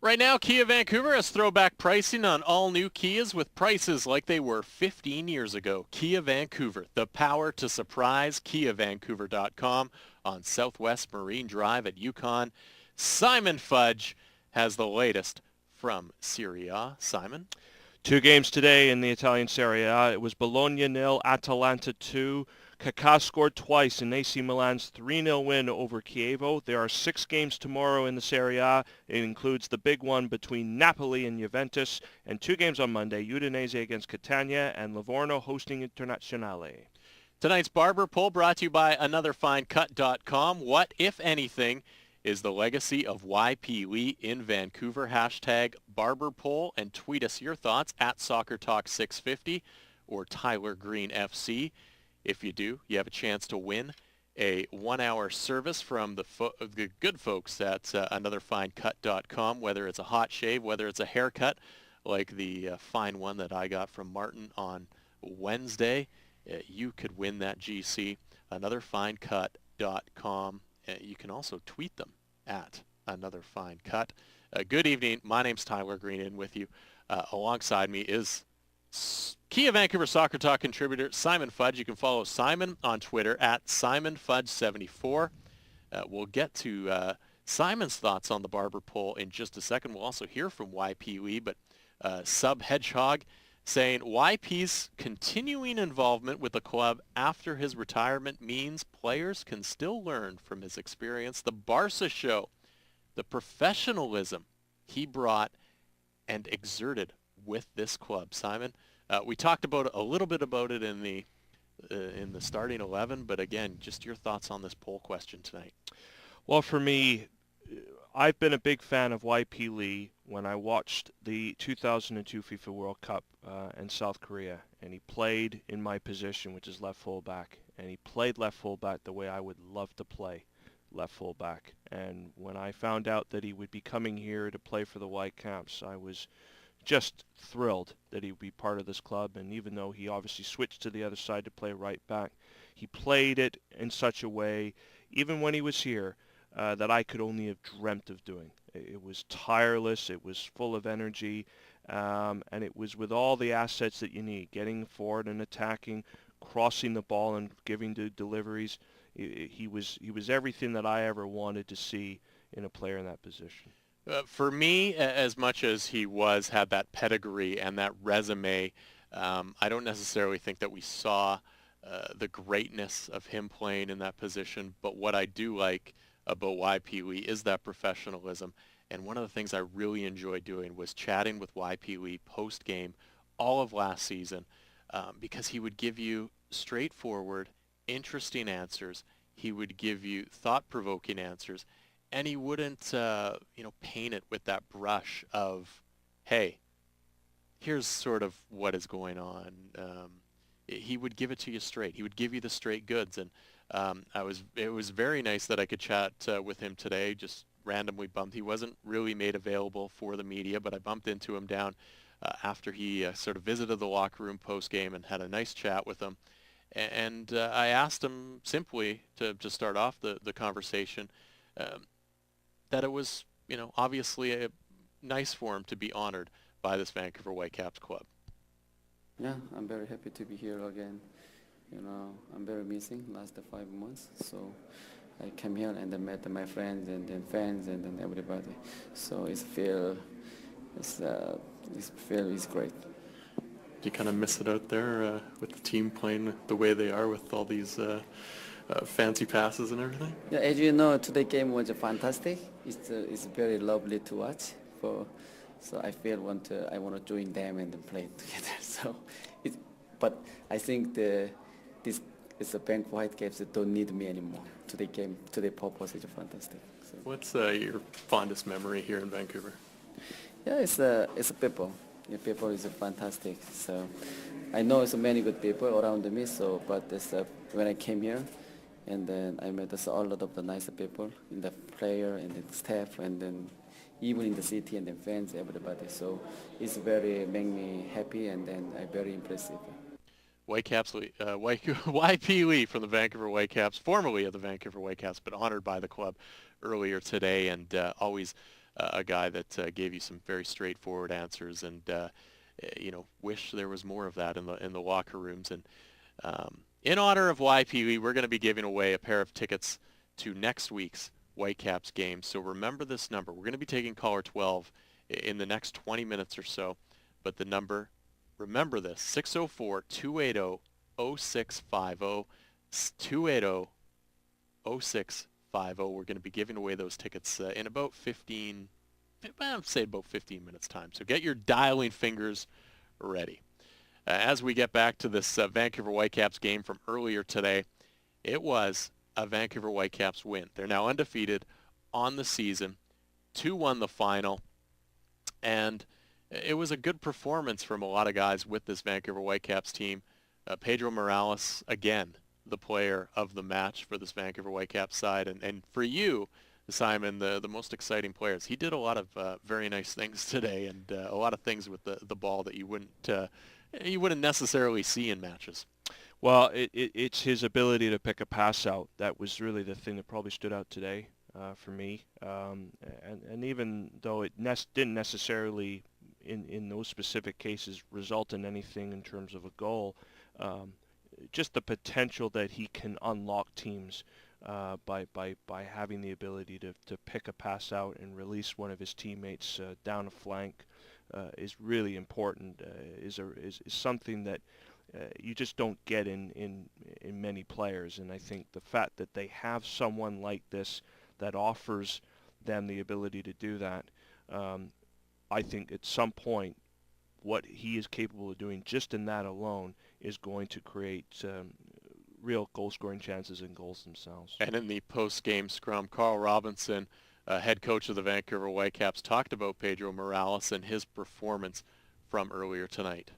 Right now, Kia Vancouver has throwback pricing on all new Kias with prices like they were 15 years ago. Kia Vancouver, the power to surprise. KiaVancouver.com on Southwest Marine Drive at Yukon. Simon Fudge has the latest from Serie A. Simon? Two games today in the Italian Serie A. It was Bologna 0, Atalanta 2. Kaká scored twice in AC Milan's 3-0 win over Chievo. There are 6 games tomorrow in the Serie A. It includes the big one between Napoli and Juventus, and 2 games on Monday, Udinese against Catania and Livorno hosting Internazionale. Tonight's Barber Poll brought to you by AnotherFineCut.com. What, if anything, is the legacy of YP Lee in Vancouver? Hashtag Barber Poll and tweet us your thoughts at SoccerTalk650 or Tyler Green FC. If you do, you have a chance to win a 1-hour service from the good folks at AnotherFineCut.com, whether it's a hot shave, whether it's a haircut, like the fine one that I got from Martin on Wednesday. You could win that GC. AnotherFineCut.com. You can also tweet them at AnotherFineCut. Good evening. My name's Tyler Green, and with you alongside me is Kia Vancouver Soccer Talk contributor Simon Fudge. You can follow Simon on Twitter at SimonFudge74. We'll get to Simon's thoughts on the Barber poll in just a second. We'll also hear from YP Lee, but Sub Hedgehog saying YP's continuing involvement with the club after his retirement means players can still learn from his experience. The Barca show, the professionalism he brought and exerted with this club. Simon, we talked about a little bit about it in the starting 11, but again, just your thoughts on this poll question tonight. Well, for me, I've been a big fan of YP Lee when I watched the 2002 FIFA World Cup in South Korea, and he played in my position, which is left fullback, and he played left fullback the way I would love to play left fullback. And when I found out that he would be coming here to play for the Whitecaps, I was just thrilled that he would be part of this club. And even though he obviously switched to the other side to play right back, he played it in such a way, even when he was here, that I could only have dreamt of doing. It was tireless, it was full of energy, and it was with all the assets that you need, getting forward and attacking, crossing the ball and giving the deliveries. He was everything that I ever wanted to see in a player in that position. For me, as much as he had that pedigree and that resume, I don't necessarily think that we saw the greatness of him playing in that position. But what I do like about YP Lee is that professionalism. And one of the things I really enjoyed doing was chatting with YP Lee post-game all of last season, because he would give you straightforward, interesting answers. He would give you thought-provoking answers. And he wouldn't, paint it with that brush of, hey, here's sort of what is going on. He would give it to you straight. He would give you the straight goods. And it was very nice that I could chat with him today, just randomly bumped. He wasn't really made available for the media, but I bumped into him down after he sort of visited the locker room post-game and had a nice chat with him. And I asked him simply to start off the conversation, that it was, obviously nice for him to be honored by this Vancouver Whitecaps club. Yeah, I'm very happy to be here again. I'm very missing last 5 months, so I came here and I met my friends and then fans and then everybody. So it's great. Do you kind of miss it out there with the team playing the way they are with all these fancy passes and everything? Yeah, as you know, today's game was fantastic. It's very lovely to watch. So I I want to join them and then play together. But I think this is a Vancouver Whitecaps that don't need me anymore. Today purpose is fantastic. So. What's your fondest memory here in Vancouver? Yeah, it's a people. Yeah, people is fantastic. So I know so many good people around me. So, but when I came here, and then I met a lot of the nice people in the player and the staff, and then even in the city and the fans, everybody. So it's make me happy, and then very impressive. YP Lee from the Vancouver Whitecaps, formerly of the Vancouver Whitecaps, but honored by the club earlier today, and always a guy that gave you some very straightforward answers, and wish there was more of that in the locker rooms. And in honor of YPE, we're going to be giving away a pair of tickets to next week's Whitecaps game. So remember this number. We're going to be taking caller 12 in the next 20 minutes or so. But the number, remember this, 604-280-0650, 280-0650. We're going to be giving away those tickets in about 15, I'd say about 15 minutes time. So get your dialing fingers ready. As we get back to this Vancouver Whitecaps game from earlier today, it was a Vancouver Whitecaps win. They're now undefeated on the season, 2-1 the final, and it was a good performance from a lot of guys with this Vancouver Whitecaps team. Pedro Morales, again, the player of the match for this Vancouver Whitecaps side, and for you, Simon, the most exciting players. He did a lot of very nice things today, and a lot of things with the ball that you wouldn't necessarily see in matches. Well, it's his ability to pick a pass out. That was really the thing that probably stood out today for me. And even though it didn't necessarily, in those specific cases, result in anything in terms of a goal, just the potential that he can unlock teams by having the ability to pick a pass out and release one of his teammates down a flank is really important. Is something that you just don't get in many players, and I think the fact that they have someone like this that offers them the ability to do that, I think at some point what he is capable of doing just in that alone is going to create real goal-scoring chances and goals themselves. And in the post-game scrum, Carl Robinson, head coach of the Vancouver Whitecaps, talked about Pedro Morales and his performance from earlier tonight.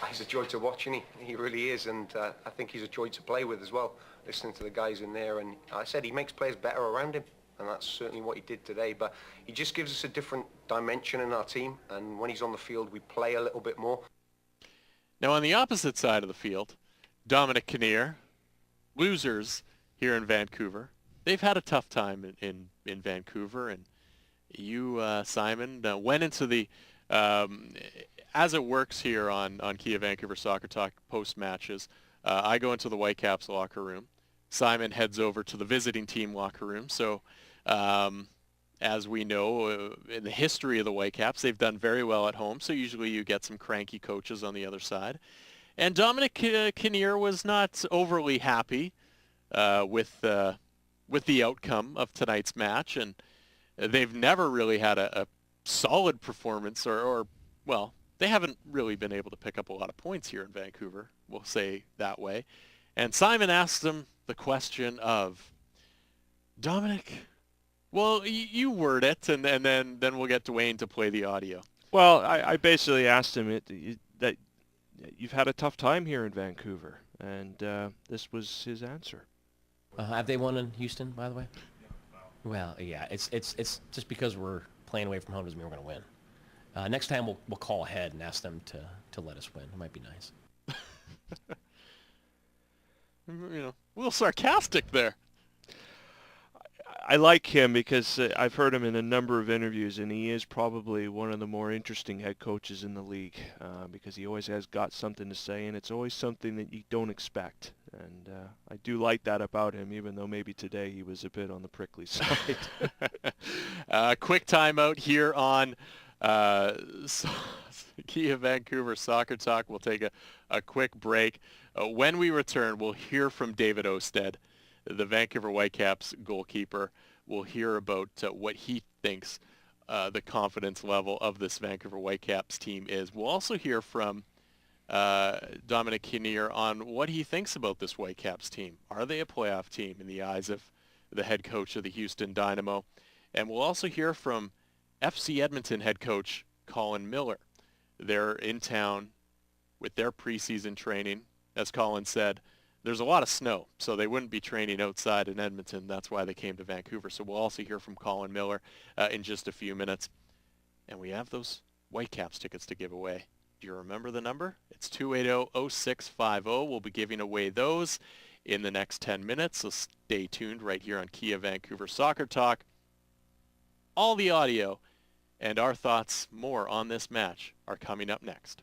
He's a joy to watch, and he really is, and I think he's a joy to play with as well, listening to the guys in there. And I said he makes players better around him, and that's certainly what he did today. But he just gives us a different dimension in our team, and when he's on the field, we play a little bit more. Now on the opposite side of the field, Dominic Kinnear, losers here in Vancouver. They've had a tough time in Vancouver, and you, Simon, went into the as it works here on Kia Vancouver Soccer Talk post matches. I go into the Whitecaps locker room. Simon heads over to the visiting team locker room. So as we know, in the history of the Whitecaps, they've done very well at home. So usually you get some cranky coaches on the other side. And Dominic Kinnear was not overly happy with the outcome of tonight's match, and they've never really had a solid performance, or well, they haven't really been able to pick up a lot of points here in Vancouver, we'll say that way. And Simon asked him the question of, Dominic, well, you word it, and then we'll get Dwayne to play the audio. Well, I basically asked him that you've had a tough time here in Vancouver, and this was his answer. Have they won in Houston, by the way? Well, yeah, it's just because we're playing away from home doesn't mean we're going to win. Next time we'll call ahead and ask them to let us win. It might be nice. A little sarcastic there. I like him because I've heard him in a number of interviews, and he is probably one of the more interesting head coaches in the league because he always has got something to say, and it's always something that you don't expect. And I do like that about him, even though maybe today he was a bit on the prickly side. Quick timeout here on Kia Vancouver Soccer Talk. We'll take a quick break. When we return, we'll hear from David Osted, the Vancouver Whitecaps goalkeeper. We'll hear about what he thinks the confidence level of this Vancouver Whitecaps team is. We'll also hear from Dominic Kinnear on what he thinks about this Whitecaps team. Are they a playoff team in the eyes of the head coach of the Houston Dynamo? And we'll also hear from FC Edmonton head coach Colin Miller. They're in town with their preseason training. As Colin said, there's a lot of snow, so they wouldn't be training outside in Edmonton. That's why they came to Vancouver. So we'll also hear from Colin Miller in just a few minutes. And we have those Whitecaps tickets to give away. Do you remember the number? It's 280-0650. We'll be giving away those in the next 10 minutes, so stay tuned right here on Kia Vancouver Soccer Talk. all the audio, and our thoughts more on this match are coming up next.